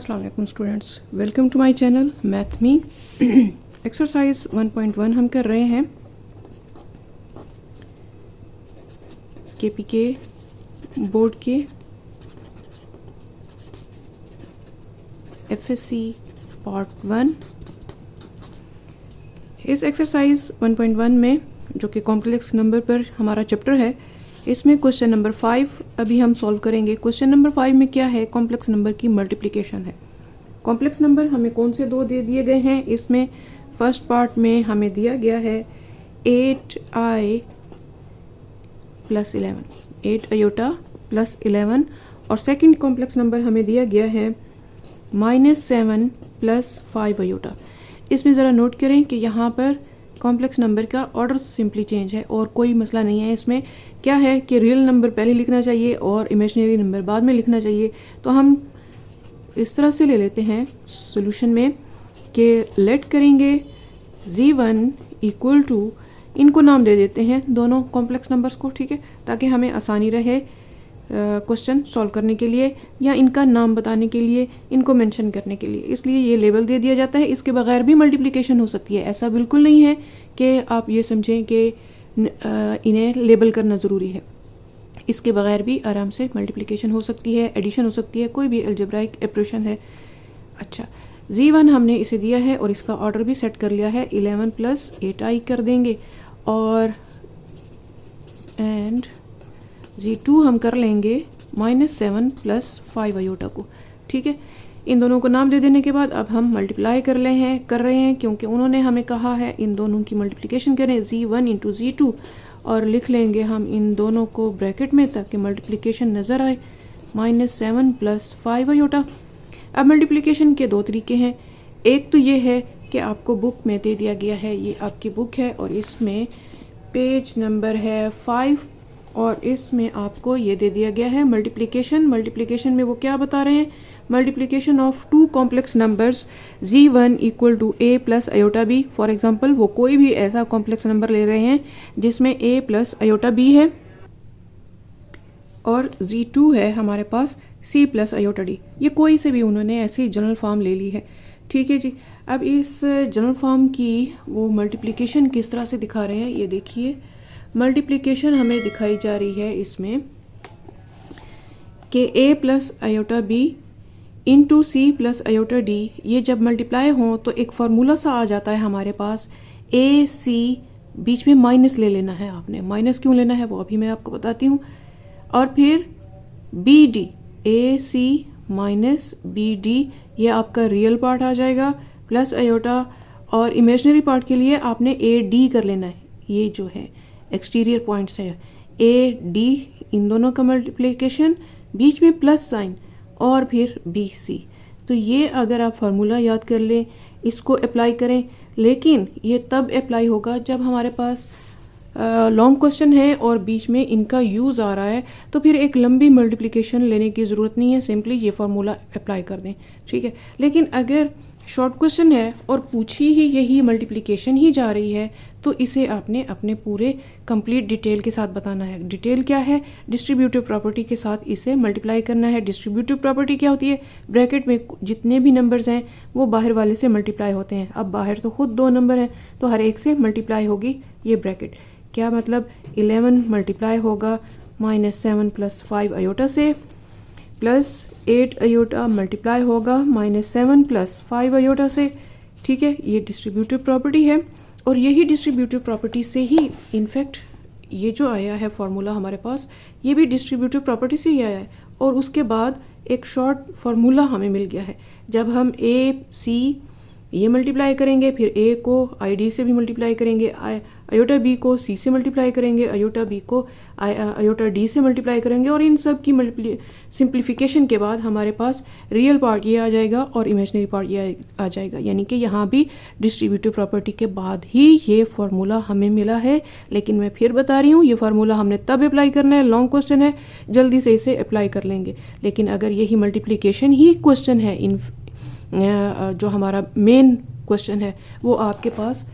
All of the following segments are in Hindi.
अस्सलाम वालेकुम students, welcome to my channel math me. Exercise 1.1 हम कर रहे हैं केपीके बोर्ड के एफएससी पार्ट 1। इस एक्सरसाइज 1.1 में जो कि कॉम्प्लेक्स नंबर पर हमारा चैप्टर है, इसमें क्वेश्चन नंबर 5 अभी हम सॉल्व करेंगे। क्वेश्चन नंबर 5 में क्या है? कॉम्प्लेक्स नंबर की मल्टीप्लिकेशन है। कॉम्प्लेक्स नंबर हमें कौन से दो दे दिए गए हैं? इसमें फर्स्ट पार्ट में हमें दिया गया है 8i प्लस 11, 8 आयोटा प्लस 11, और सेकंड कॉम्प्लेक्स नंबर हमें दिया गया है -7 प्लस 5 आयोटा। इसमें ज़रा नोट करें कि यहाँ पर कॉम्प्लेक्स नंबर का ऑर्डर सिंपली चेंज है और कोई मसला नहीं है। इसमें क्या है कि रियल नंबर पहले लिखना चाहिए और इमेजिनरी नंबर बाद में लिखना चाहिए। तो हम इस तरह से ले लेते हैं सॉल्यूशन में कि लेट करेंगे z1 इक्वल टू, इनको नाम दे देते हैं दोनों कॉम्प्लेक्स नंबर्स को, ठीक है, ताकि हमें आसानी रहे क्वेश्चन सॉल्व करने के लिए या इनका नाम बताने के लिए, इनको मेंशन करने के लिए। इसलिए ये लेबल दे दिया जाता है। इसके बगैर भी मल्टीप्लिकेशन हो सकती है, ऐसा बिल्कुल नहीं है कि आप ये समझें कि इन्हें लेबल करना ज़रूरी है। इसके बगैर भी आराम से मल्टीप्लिकेशन हो सकती है, एडिशन हो सकती है, कोई भी अलजेब्राइक ऑपरेशन है। अच्छा, z1 हमने इसे दिया है और इसका ऑर्डर भी सेट कर लिया है। 11 प्लस 8i कर देंगे और एंड z2 हम कर लेंगे -7 प्लस 5 आयोटा को, ठीक है। इन दोनों को नाम दे देने के बाद अब हम मल्टीप्लाई कर रहे हैं क्योंकि उन्होंने हमें कहा है इन दोनों की मल्टीप्लिकेशन करें, z1 इंटू z2, और लिख लेंगे हम इन दोनों को ब्रैकेट में ताकि मल्टीप्लिकेशन नज़र आए, -7 प्लस 5 आयोटा। अब मल्टीप्लिकेशन के दो तरीके हैं। एक तो ये है कि आपको बुक में दे दिया गया है, ये आपकी बुक है और इसमें पेज नंबर है 5 और इसमें आपको ये दे दिया गया है मल्टीप्लिकेशन में वो क्या बता रहे हैं? Multiplication of two complex numbers z1 equal to a plus iota b। For example वो कोई भी ऐसा कॉम्प्लेक्स नंबर ले रहे हैं जिसमें a प्लस आयोटा b है और z2 है हमारे पास c प्लस आयोटा d। ये कोई से भी उन्होंने ऐसी जनरल फॉर्म ले ली है, ठीक है जी। अब इस जनरल फॉर्म की वो मल्टीप्लिकेशन किस तरह से दिखा रहे हैं, ये देखिए। मल्टीप्लिकेशन हमें दिखाई जा रही है इसमें कि a plus iota b into C plus iota D, ये जब मल्टीप्लाई हों तो एक फार्मूला सा आ जाता है हमारे पास, ए सी, बीच में माइनस ले लेना है आपने। माइनस क्यों लेना है वो अभी मैं आपको बताती हूँ। और फिर बी डी, ए सी माइनस बी डी, ये आपका रियल पार्ट आ जाएगा प्लस आयोटा, और इमेजिनरी पार्ट के लिए आपने ए डी कर लेना है। ये जो है एक्सटीरियर पॉइंट्स है, ए डी, इन दोनों का मल्टीप्लिकेशन, बीच में प्लस साइन और फिर बी सी। तो ये अगर आप फार्मूला याद कर लें, इसको अप्लाई करें, लेकिन ये तब अप्लाई होगा जब हमारे पास लॉन्ग क्वेश्चन है और बीच में इनका यूज़ आ रहा है, तो फिर एक लंबी मल्टीप्लिकेशन लेने की ज़रूरत नहीं है, सिंपली ये फार्मूला अप्लाई कर दें, ठीक है। लेकिन अगर शॉर्ट क्वेश्चन है और पूछी ही यही मल्टीप्लिकेशन ही जा रही है तो इसे आपने अपने पूरे कंप्लीट डिटेल के साथ बताना है। डिटेल क्या है? डिस्ट्रीब्यूटिव प्रॉपर्टी के साथ इसे मल्टीप्लाई करना है। डिस्ट्रीब्यूटिव प्रॉपर्टी क्या होती है? ब्रैकेट में जितने भी नंबर्स हैं वो बाहर वाले से मल्टीप्लाई होते हैं। अब बाहर तो खुद 2 नंबर हैं तो हर एक से मल्टीप्लाई होगी ये ब्रैकेट। क्या मतलब? 11 मल्टीप्लाई होगा -7 प्लस 5 आयोटा से, प्लस 8 आयोटा मल्टीप्लाई होगा -7 प्लस 5 आयोटा से, ठीक है। ये डिस्ट्रीब्यूटिव प्रॉपर्टी है और यही डिस्ट्रीब्यूटिव प्रॉपर्टी से ही इनफैक्ट ये जो आया है फार्मूला हमारे पास, ये भी डिस्ट्रीब्यूटिव प्रॉपर्टी से ही आया है। और उसके बाद एक शॉर्ट फार्मूला हमें मिल गया है। जब हम ए सी ये मल्टीप्लाई करेंगे, फिर ए को आई डी से भी मल्टीप्लाई करेंगे, आयोटा बी को सी से मल्टीप्लाई करेंगे, आयोटा बी को आयोटा डी से मल्टीप्लाई करेंगे, और इन सब की सिंप्लीफिकेशन के बाद हमारे पास रियल पार्ट ये आ जाएगा और इमेजिनरी पार्ट ये आ जाएगा। यानी कि यहाँ भी डिस्ट्रीब्यूटिव प्रॉपर्टी के बाद ही ये फार्मूला हमें मिला है। लेकिन मैं फिर बता रही हूँ, ये फार्मूला हमने तब अप्लाई करना है, लॉन्ग क्वेश्चन है, जल्दी से इसे अप्लाई कर लेंगे। लेकिन अगर यही मल्टीप्लिकेशन ही क्वेश्चन है, इन जो हमारा मेन क्वेश्चन है वो आपके पास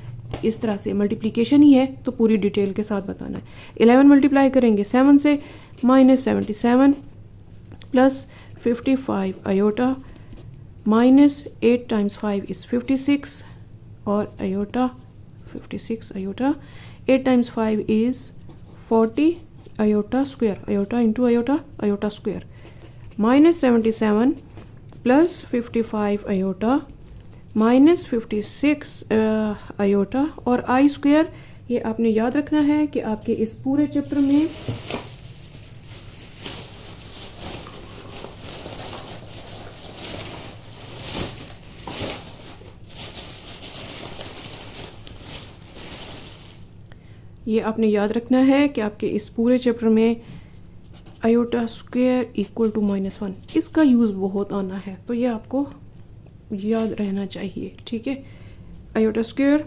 इस तरह से मल्टीप्लिकेशन ही है, तो पूरी डिटेल के साथ बताना है। 11 मल्टीप्लाई करेंगे 7 से, -77 प्लस 55 आयोटा -8 टाइम्स 5 इज़ 56 और iota 56 iota 8 times 5 is 40 iota square, iota into iota, iota square, -77 plus 55 iota minus 56 iota और आई स्क्वायर। ये आपने याद रखना है कि आपके इस पूरे चैप्टर में ये आपने याद रखना है कि आपके इस पूरे चैप्टर में अयोटा स्क्वायर इक्वल टू -1, इसका यूज़ बहुत आना है, तो ये आपको याद रहना चाहिए, ठीक है। अयोटा स्क्वायर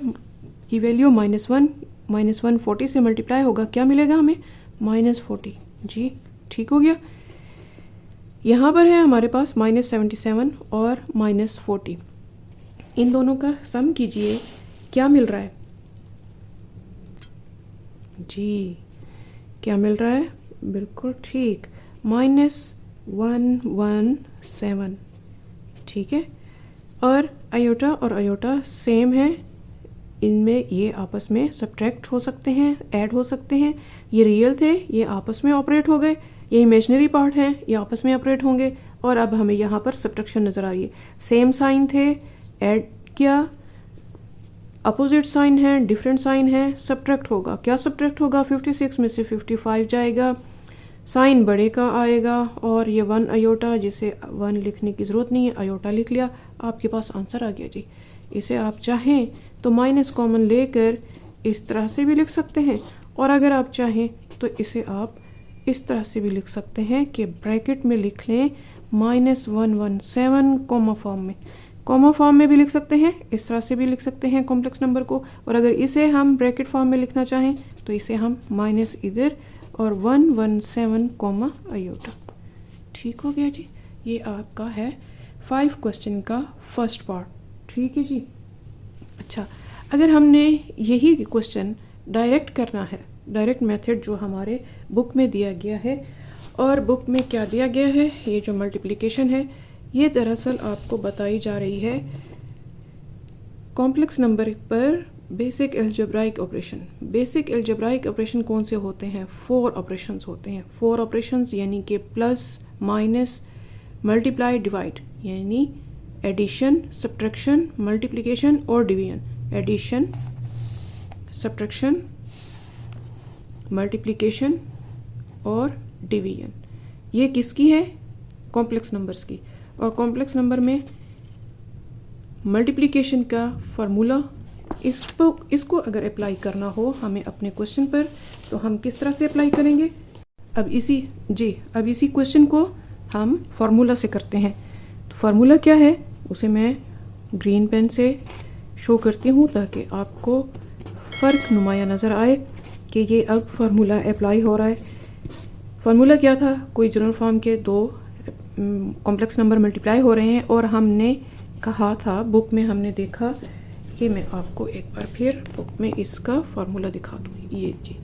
की वैल्यू -1 40 से मल्टीप्लाई होगा, क्या मिलेगा हमें? -40। जी ठीक हो गया। यहाँ पर है हमारे पास -77 और -40, इन दोनों का सम कीजिए, क्या मिल रहा है? जी क्या मिल रहा है? बिल्कुल ठीक, -117, ठीक है। और अयोटा सेम है, इनमें ये आपस में सब्ट्रैक्ट हो सकते हैं, ऐड हो सकते हैं। ये रियल थे, ये आपस में ऑपरेट हो गए, ये इमेजिनरी पार्ट हैं, ये आपस में ऑपरेट होंगे। और अब हमें यहाँ पर सब्ट्रैक्शन नज़र आ रही है, सेम साइन थे, ऐड किया, अपोजिट साइन है, डिफरेंट साइन है, सब्ट्रैक्ट होगा। क्या सब्ट्रैक्ट होगा? 56 में से 55 जाएगा, साइन बड़े का आएगा, और ये 1 अयोटा, जिसे 1 लिखने की ज़रूरत नहीं है, अयोटा लिख लिया, आपके पास आंसर आ गया जी। इसे आप चाहें तो माइनस कॉमन लेकर इस तरह से भी लिख सकते हैं, और अगर आप चाहें तो इसे आप इस तरह से भी लिख सकते हैं कि ब्रैकेट में लिख लें -117 कॉमा फॉर्म में भी लिख सकते हैं, इस तरह से भी लिख सकते हैं कॉम्प्लेक्स नंबर को। और अगर इसे हम ब्रैकेट फॉर्म में लिखना चाहें तो इसे हम माइनस इधर और 117 अयोटा। ठीक हो गया जी। ये आपका है 5 क्वेश्चन का फर्स्ट पार्ट, ठीक है जी। अच्छा, अगर हमने यही क्वेश्चन डायरेक्ट करना है, डायरेक्ट मेथड जो हमारे बुक में दिया गया है, और बुक में क्या दिया गया है, ये जो मल्टीप्लिकेशन है ये दरअसल आपको बताई जा रही है कॉम्प्लेक्स नंबर पर basic algebraic operation. Basic algebraic operation कौन से होते हैं? 4 ऑपरेशंस होते हैं। 4 ऑपरेशंस यानी कि प्लस, माइनस, मल्टीप्लाई, डिवाइड, यानी एडिशन, सब्ट्रैक्शन, मल्टीप्लिकेशन और डिवीजन। एडिशन, सब्ट्रैक्शन, मल्टीप्लिकेशन और डिवीजन, ये किसकी है? कॉम्प्लेक्स नंबर्स की। और कॉम्प्लेक्स नंबर में मल्टीप्लिकेशन का फार्मूला, इसको अगर अप्लाई करना हो हमें अपने क्वेश्चन पर, तो हम किस तरह से अप्लाई करेंगे? अब इसी क्वेश्चन को हम फार्मूला से करते हैं। तो फार्मूला क्या है उसे मैं ग्रीन पेन से शो करती हूँ ताकि आपको फ़र्क नुमाया नज़र आए कि ये अब फार्मूला अप्लाई हो रहा है। फार्मूला क्या था? कोई जनरल फॉर्म के 2 कॉम्प्लेक्स नंबर मल्टीप्लाई हो रहे हैं, और हमने कहा था, बुक में हमने देखा, कि मैं आपको एक बार फिर बुक में इसका फार्मूला दिखा दूँ। ये जी,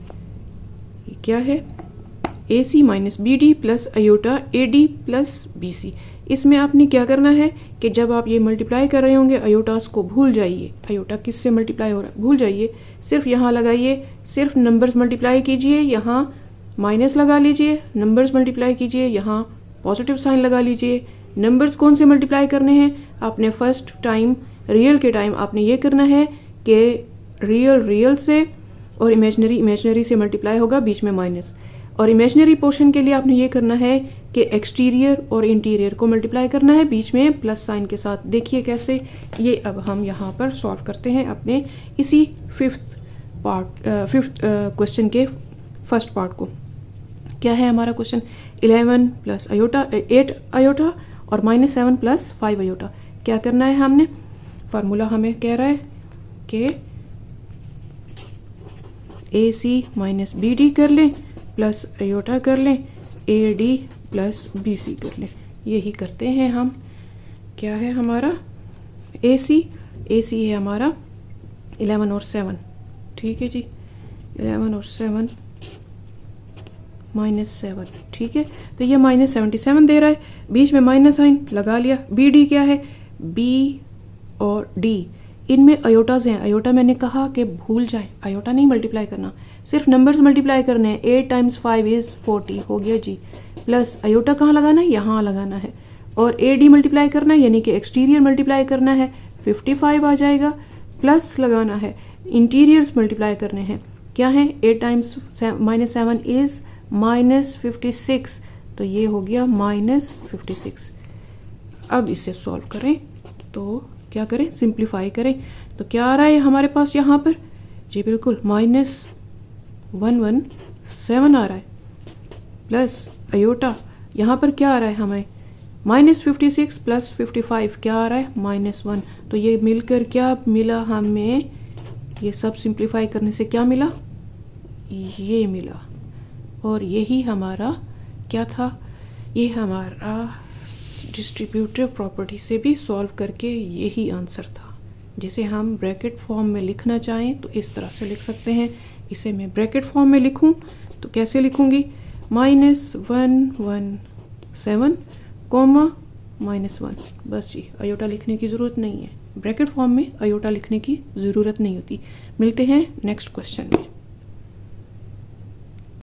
ये क्या है? AC minus BD plus iota AD plus BC। इसमें आपने क्या करना है कि जब आप ये मल्टीप्लाई कर रहे होंगे, अयोटास को भूल जाइए। अयोटा किससे मल्टीप्लाई हो रहा है भूल जाइए, सिर्फ यहाँ लगाइए, सिर्फ नंबर्स मल्टीप्लाई कीजिए, यहाँ माइनस लगा लीजिए, नंबर्स मल्टीप्लाई कीजिए, यहाँ पॉजिटिव साइन लगा लीजिए। नंबर्स कौन से मल्टीप्लाई करने हैं? आपने फर्स्ट टाइम रियल के टाइम आपने ये करना है कि रियल से और इमेजनरी से मल्टीप्लाई होगा, बीच में माइनस। और इमेजनरी पोर्शन के लिए आपने ये करना है कि एक्सटीरियर और इंटीरियर को मल्टीप्लाई करना है, बीच में प्लस साइन के साथ। देखिए कैसे, ये अब हम यहाँ पर सॉल्व करते हैं अपने इसी फिफ्थ क्वेश्चन के फर्स्ट पार्ट को। क्या है हमारा क्वेश्चन? 11 प्लस अयोटा 8 अयोटा और -7 प्लस 5 अयोटा। क्या करना है हमने? फार्मूला हमें कह रहा है कि AC माइनस BD कर लें, प्लस अयोटा कर लें, AD प्लस BC कर लें। यही करते हैं हम। क्या है हमारा AC है हमारा 11 और 7, ठीक है जी। 11 और 7 -7, ठीक है। तो ये -77 दे रहा है, बीच में माइनस साइन लगा लिया। BD क्या है? बी और डी, इनमें अयोटाज हैं। अयोटा मैंने कहा कि भूल जाएं, अयोटा नहीं मल्टीप्लाई करना, सिर्फ नंबर्स मल्टीप्लाई करने हैं। 8 × 5 = 40 हो गया जी। प्लस अयोटा कहाँ लगाना है, यहाँ लगाना है। और ए डी मल्टीप्लाई करना है, यानी कि एक्सटीरियर मल्टीप्लाई करना है, 55 आ जाएगा। प्लस लगाना है, इंटीरियर्स मल्टीप्लाई करने हैं, क्या है, 8 × -7 = -56, तो ये हो गया -56। अब इसे सॉल्व करें तो क्या करें, सिंप्लीफाई करें, तो क्या आ रहा है हमारे पास यहाँ पर जी, बिल्कुल -117 आ रहा है। प्लस अयोटा यहाँ पर क्या आ रहा है हमें, -56 + 55 क्या आ रहा है, -1। तो ये मिलकर क्या मिला हमें, ये सब सिंप्लीफाई करने से क्या मिला, ये मिला। और यही हमारा क्या था, ये हमारा डिस्ट्रीब्यूटिव प्रॉपर्टी से भी सॉल्व करके यही आंसर था, जिसे हम ब्रैकेट फॉर्म में लिखना चाहें तो इस तरह से लिख सकते हैं। इसे मैं ब्रैकेट फॉर्म में लिखूं तो कैसे लिखूंगी, -117, -1, बस जी, अयोटा लिखने की ज़रूरत नहीं है। ब्रैकेट फॉर्म में अयोटा लिखने की ज़रूरत नहीं होती। मिलते हैं नेक्स्ट क्वेश्चन में।